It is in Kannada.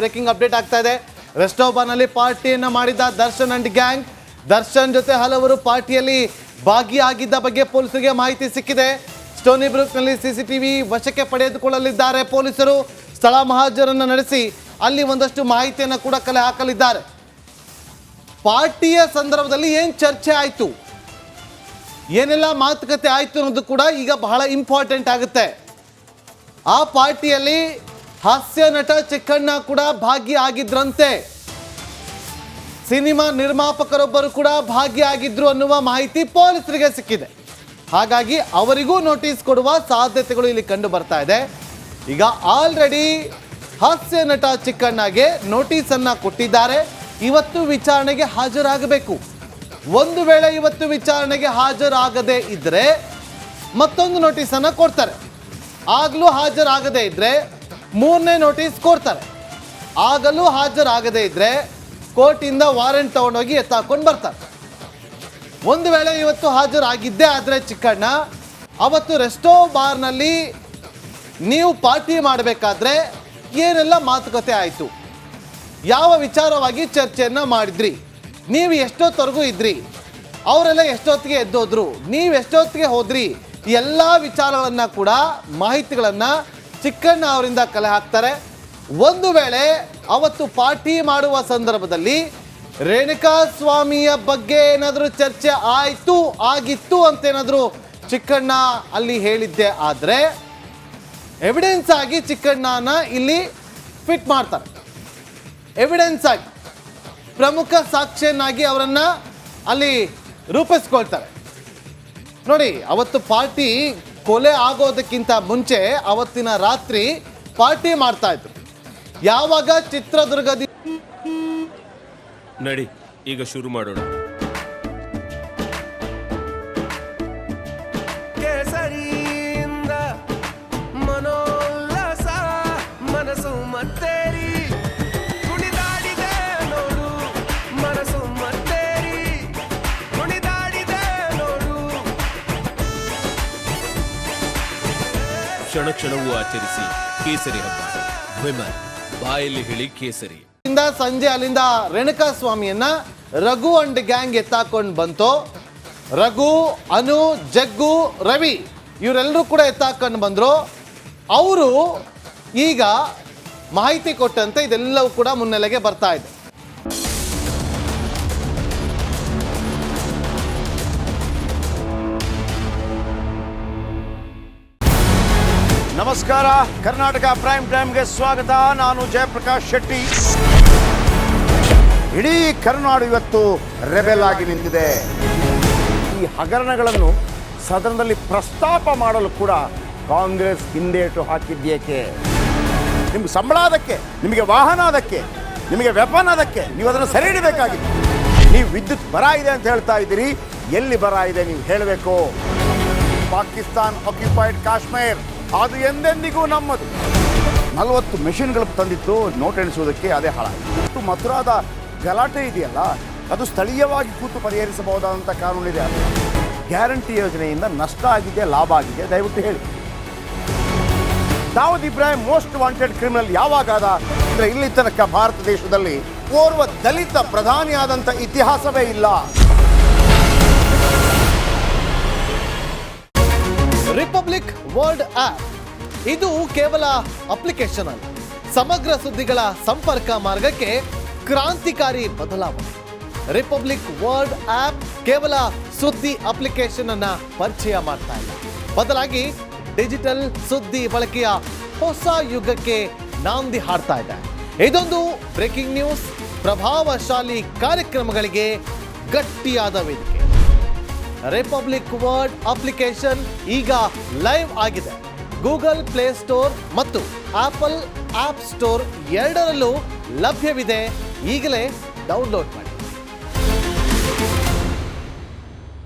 ಬ್ರೇಕಿಂಗ್ ಅಪ್ಡೇಟ್ ಆಗ್ತಾ ಇದೆ. ರೆಸ್ಟೋಬಾನಲ್ಲಿ ಪಾರ್ಟಿಯನ್ನ ಮಾಡಿದ ದರ್ಶನ್ ಅಂಡ್ ಗ್ಯಾಂಗ್. ದರ್ಶನ್ ಜೊತೆ ಹಲವರು ಪಾರ್ಟಿಯಲ್ಲಿ ಭಾಗಿಯಾಗಿದ್ದ ಬಗ್ಗೆ ಪೊಲೀಸರಿಗೆ ಮಾಹಿತಿ ಸಿಕ್ಕಿದೆ. ಸ್ಟೋನಿ ಬ್ರೂಕ್ನಲ್ಲಿ ಸಿಸಿಟಿವಿ ವಶಕ್ಕೆ ಪಡೆದುಕೊಳ್ಳಲಿದ್ದಾರೆ ಪೊಲೀಸರು. ಸ್ಥಳ ಮಹಾಜರನ್ನು ನಡೆಸಿ ಅಲ್ಲಿ ಒಂದಷ್ಟು ಮಾಹಿತಿಯನ್ನು ಕೂಡ ಕಲೆ ಹಾಕಲಿದ್ದಾರೆ. ಪಾರ್ಟಿಯ ಸಂದರ್ಭದಲ್ಲಿ ಏನು ಚರ್ಚೆ ಆಯಿತು, ಏನೆಲ್ಲ ಮಾತುಕತೆ ಆಯಿತು ಅನ್ನೋದು ಕೂಡ ಈಗ ಬಹಳ ಇಂಪಾರ್ಟೆಂಟ್ ಆಗುತ್ತೆ. ಆ ಪಾರ್ಟಿಯಲ್ಲಿ ಹಾಸ್ಯ ನಟ ಚಿಕ್ಕಣ್ಣ ಕೂಡ ಭಾಗಿಯಾಗಿದ್ರಂತೆ. ಸಿನಿಮಾ ನಿರ್ಮಾಪಕರೊಬ್ಬರು ಕೂಡ ಭಾಗಿಯಾಗಿದ್ರು ಅನ್ನುವ ಮಾಹಿತಿ ಪೊಲೀಸರಿಗೆ ಸಿಕ್ಕಿದೆ. ಹಾಗಾಗಿ ಅವರಿಗೂ ನೋಟಿಸ್ ಕೊಡುವ ಸಾಧ್ಯತೆಗಳು ಇಲ್ಲಿ ಕಂಡು ಬರ್ತಾ ಇದೆ. ಈಗ ಆಲ್ರೆಡಿ ಹಾಸ್ಯ ನಟ ಚಿಕ್ಕಣ್ಣಗೆ ನೋಟಿಸ್ ಅನ್ನ ಕೊಟ್ಟಿದ್ದಾರೆ. ಇವತ್ತು ವಿಚಾರಣೆಗೆ ಹಾಜರಾಗಬೇಕು. ಒಂದು ವೇಳೆ ಇವತ್ತು ವಿಚಾರಣೆಗೆ ಹಾಜರಾಗದೇ ಇದ್ರೆ ಮತ್ತೊಂದು ನೋಟಿಸ್ ಅನ್ನ ಕೊಡ್ತಾರೆ. ಆಗಲೂ ಹಾಜರಾಗದೇ ಇದ್ರೆ ಮೂರನೇ ನೋಟಿಸ್ ಕೊಡ್ತಾರೆ. ಆಗಲೂ ಹಾಜರಾಗದೇ ಇದ್ರೆ ಕೋರ್ಟಿಂದ ವಾರೆಂಟ್ ತಗೊಂಡೋಗಿ ಎತ್ತಾಕೊಂಡು ಬರ್ತಾರೆ. ಒಂದು ವೇಳೆ ಇವತ್ತು ಹಾಜರಾಗಿದ್ದೇ ಆದರೆ ಚಿಕ್ಕಣ್ಣ, ಅವತ್ತು ರೆಸ್ಟೋ ಬಾರ್ನಲ್ಲಿ ನೀವು ಪಾರ್ಟಿ ಮಾಡಬೇಕಾದ್ರೆ ಏನೆಲ್ಲ ಮಾತುಕತೆ ಆಯಿತು, ಯಾವ ವಿಚಾರವಾಗಿ ಚರ್ಚೆಯನ್ನು ಮಾಡಿದ್ರಿ, ನೀವು ಎಷ್ಟೊತ್ತವರೆಗೂ ಇದ್ರಿ, ಅವರೆಲ್ಲ ಎಷ್ಟೊತ್ತಿಗೆ ಎದ್ದೋದ್ರು, ನೀವು ಎಷ್ಟೊತ್ತಿಗೆ ಹೋದ್ರಿ, ಎಲ್ಲ ವಿಚಾರಗಳನ್ನು ಕೂಡ ಮಾಹಿತಿಗಳನ್ನು ಚಿಕ್ಕಣ್ಣ ಅವರಿಂದ ಕಲೆ ಹಾಕ್ತಾರೆ. ಒಂದು ವೇಳೆ ಅವತ್ತು ಪಾರ್ಟಿ ಮಾಡುವ ಸಂದರ್ಭದಲ್ಲಿ ರೇಣುಕಾ ಸ್ವಾಮಿಯ ಬಗ್ಗೆ ಏನಾದರೂ ಚರ್ಚೆ ಆಗಿತ್ತು ಅಂತೇನಾದರೂ ಚಿಕ್ಕಣ್ಣ ಅಲ್ಲಿ ಹೇಳಿದ್ದೆ ಆದರೆ ಎವಿಡೆನ್ಸ್ ಆಗಿ ಚಿಕ್ಕಣ್ಣನ ಇಲ್ಲಿ ಫಿಟ್ ಮಾಡ್ತಾರೆ. ಎವಿಡೆನ್ಸ್ ಆಗಿ ಪ್ರಮುಖ ಸಾಕ್ಷಿಯನ್ನಾಗಿ ಅವರನ್ನು ಅಲ್ಲಿ ರೂಪಿಸ್ಕೊಳ್ತಾರೆ. ನೋಡಿ, ಅವತ್ತು ಪಾರ್ಟಿ ಕೊಲೆ ಆಗೋದಕ್ಕಿಂತ ಮುಂಚೆ ಅವತ್ತಿನ ರಾತ್ರಿ ಪಾರ್ಟಿ ಮಾಡ್ತಾ ಇದ್ರು. ಯಾವಾಗ ಚಿತ್ರದುರ್ಗದ ನಡಿ ಈಗ ಶುರು ಮಾಡೋಣ. ಕೇಸರಿಯಿಂದ ಮನೋಲ್ಲಾಸ ಮನಸ್ಸು ಮತ್ತೇರಿ ಕುಣಿದಾಡಿದೆ ನೋಡು, ಮನಸ್ಸು ಮತ್ತೇರಿ ಕುಣಿದಾಡಿದೆ ನೋಡು. ಕ್ಷಣ ಕ್ಷಣವೂ ಆಚರಿಸಿ ಕೇಸರಿ ಹಬ್ಬ. ವಿಮಲ್ ಬಾಯಲ್ಲಿ ಹೇಳಿ ಕೇಸರಿ. ಸಂಜೆ ಅಲ್ಲಿಂದ ರೇಣುಕಾ ಸ್ವಾಮಿಯನ್ನ ರಘು ಅಂಡ್ ಗ್ಯಾಂಗ್ ಎತ್ತಾಕೊಂಡು ಬಂತು. ರಘು, ಅನು, ಜಗ್ಗು, ರವಿ ಇವರೆಲ್ಲರೂ ಕೂಡ ಎತ್ತಾಕೊಂಡು ಬಂದ್ರು. ಅವರು ಈಗ ಮಾಹಿತಿ ಕೊಟ್ಟಂತೆ ಇದೆಲ್ಲವೂ ಕೂಡ ಮುನ್ನೆಲೆಗೆ ಬರ್ತಾ ಇದೆ. ನಮಸ್ಕಾರ, ಕರ್ನಾಟಕ ಪ್ರೈಮ್ ಟೈಮ್ಗೆ ಸ್ವಾಗತ. ನಾನು ಜಯಪ್ರಕಾಶ್ ಶೆಟ್ಟಿ. ಇಡೀ ಕರ್ನಾಡು ಇವತ್ತು ರೆಬೆಲ್ ಆಗಿ ನಿಂತಿದೆ. ಈ ಹಗರಣಗಳನ್ನು ಸದನದಲ್ಲಿ ಪ್ರಸ್ತಾಪ ಮಾಡಲು ಕೂಡ ಕಾಂಗ್ರೆಸ್ ಹಿಂದೇಟು ಹಾಕಿದ್ದೇಕೆ? ನಿಮ್ಗೆ ಸಂಬಳ ಅದಕ್ಕೆ, ನಿಮಗೆ ವಾಹನ ಅದಕ್ಕೆ, ನಿಮಗೆ ವೆಪನ್ ಅದಕ್ಕೆ, ನೀವು ಅದನ್ನು ಸೆರೆ ಹಿಡಿಬೇಕಾಗಿತ್ತು. ನೀವು ವಿದ್ಯುತ್ ಬರ ಇದೆ ಅಂತ ಹೇಳ್ತಾ ಇದ್ದೀರಿ, ಎಲ್ಲಿ ಬರ ಇದೆ ನೀವು ಹೇಳಬೇಕು. ಪಾಕಿಸ್ತಾನ್ ಆಕ್ಯುಪೈಡ್ ಕಾಶ್ಮೀರ್ ಅದು ಎಂದೆಂದಿಗೂ ನಮ್ಮದು. 40 ಮೆಷಿನ್ಗಳು ತಂದಿತ್ತು ನೋಟ್ ಎಣಿಸುವುದಕ್ಕೆ, ಅದೇ ಹಾಳಾಯಿತು. ಮಥುರಾದ ಗಲಾಟೆ ಇದೆಯಲ್ಲ, ಅದು ಸ್ಥಳೀಯವಾಗಿ ಕೂತು ಪರಿಹರಿಸಬಹುದಾದಂಥ ಕಾನೂನಿದೆ. ಗ್ಯಾರಂಟಿ ಯೋಜನೆಯಿಂದ ನಷ್ಟ ಆಗಿದೆ, ಲಾಭ ಆಗಿದೆ, ದಯವಿಟ್ಟು ಹೇಳಿ. Dawood Ibrahim most wanted criminal ಯಾವಾಗಾದ ಅಂದರೆ ಇಲ್ಲಿ ತನಕ ಭಾರತ ದೇಶದಲ್ಲಿ ಓರ್ವ ದಲಿತ ಪ್ರಧಾನಿಯಾದಂಥ ಇತಿಹಾಸವೇ ಇಲ್ಲ. ರಿಪಬ್ಲಿಕ್ ವರ್ಲ್ಡ್ ಆಪ್ ಇದು ಕೇವಲ ಅಪ್ಲಿಕೇಶನ್ ಅಲ್ಲ, ಸಮಗ್ರ ಸುದ್ದಿಗಳ ಸಂಪರ್ಕ ಮಾರ್ಗಕ್ಕೆ ಕ್ರಾಂತಿಕಾರಿ ಬದಲಾವಣೆ. ರಿಪಬ್ಲಿಕ್ ವರ್ಲ್ಡ್ ಆಪ್ ಕೇವಲ ಸುದ್ದಿ ಅಪ್ಲಿಕೇಶನ್ ಅನ್ನ ಪರಿಚಯ ಮಾಡ್ತಾ ಇಲ್ಲ, ಬದಲಾಗಿ ಡಿಜಿಟಲ್ ಸುದ್ದಿ ಬಳಕೆಯ ಹೊಸ ಯುಗಕ್ಕೆ ನಾಂದಿ ಹಾಡ್ತಾ ಇದೆ. ಇದೊಂದು ಬ್ರೇಕಿಂಗ್ ನ್ಯೂಸ್, ಪ್ರಭಾವಶಾಲಿ ಕಾರ್ಯಕ್ರಮಗಳಿಗೆ ಗಟ್ಟಿಯಾದ ವೇದಿಕೆ. ರಿಪಬ್ಲಿಕ್ ವರ್ಲ್ಡ್ ಅಪ್ಲಿಕೇಶನ್ ಈಗ ಲೈವ್ ಆಗಿದೆ. ಗೂಗಲ್ ಪ್ಲೇ ಸ್ಟೋರ್ ಮತ್ತು ಆಪಲ್ ಆಪ್ ಸ್ಟೋರ್ ಎರಡರಲ್ಲೂ ಲಭ್ಯವಿದೆ. ಈಗಲೇ ಡೌನ್ಲೋಡ್ ಮಾಡಿ.